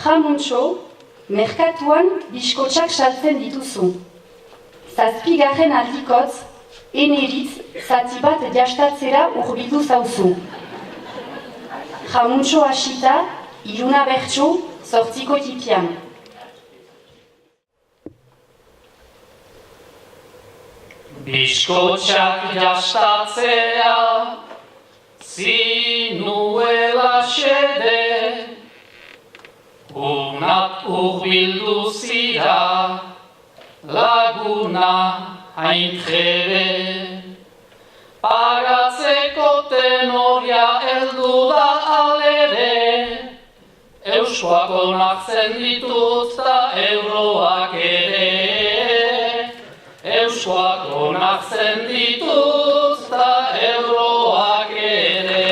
Jamuntxo, merkatuan biskotxak saltzen dituzu. 7. aldikotz, eneritz zati bat jastatzera hurbildu zauzu. Jamuntxo hasita, 3 bertso, 8 tipian. Biskotxak jastatzea, zinuela xede, unat hurbildu zira, laguna hain jebe. Pagatzeko tenoria heldu da alere, euskoak onartzen ditut da euroak ere. Euskoak onartzen ditut da euroak ere.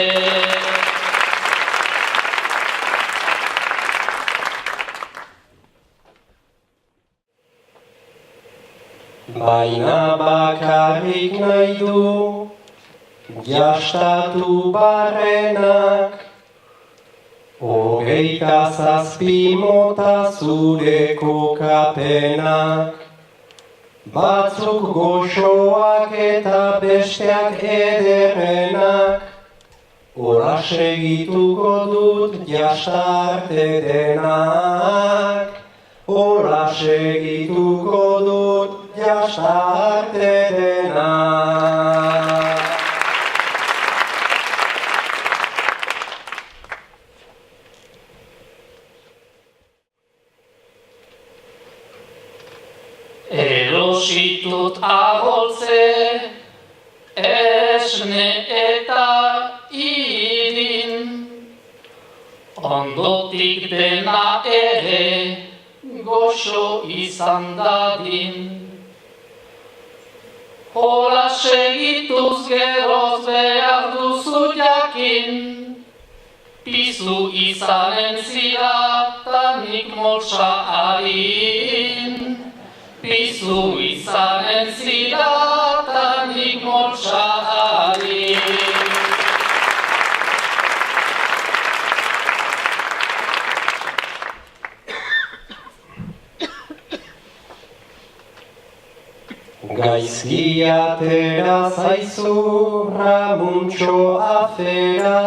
Baina bakarrik nahi du, jastatu barrenak, 27 mota zure kokapenak. Batzuk goxoak eta besteak ederrenak, horra segituko dut jastarte denak. Horra segituko dut jastarte denak. Erositut agoltze, esne eta irin, ondotik dena ere, goxo izan dadin. Hola segituz geroz behar duzu jakin, pizu izanen zira, tanik molsa harin. Pizu izanen zira, tanik molsa harin. Gaizki atera zaizu Ramuntxo afera,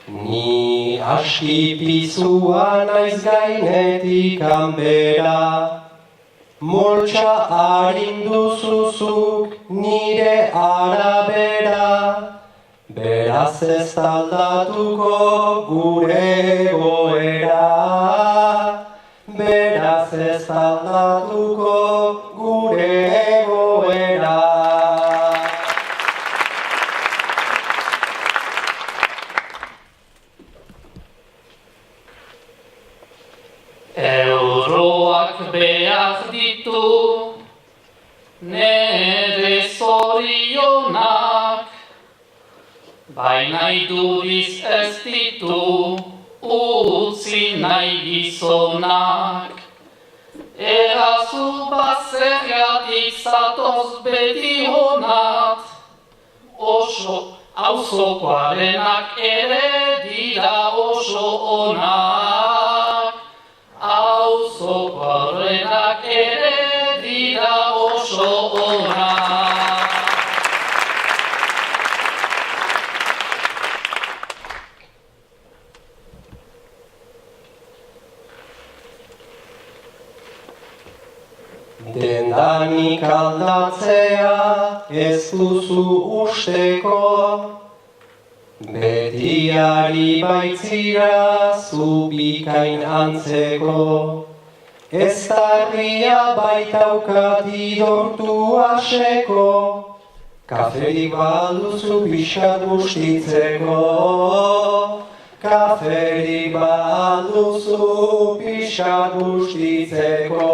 ni aski pizua naiz gainetik kanbera. Moltsa arinduzuzuk nire arabera, beraz ez aldatuko gure egoera. Beraz ez aldatuko gure egoera. Euroak behar ditu, nere zorionak, baina iduriz ez ditu, utzi nahi gizonak. Erazu bazergatik zatoz beti honat, oso auzokoarenak ere dira oso onak. Auzokoarenak ere dira oso onak. Dendanik aldatzea ez duzu usteko, betiari baitzira zu bikain antzeko. Ez tarria baitaukat idortu aseko, kaferik baduzu pixkat bustitzeko. Kaferik baduzu pixkat bustitzeko.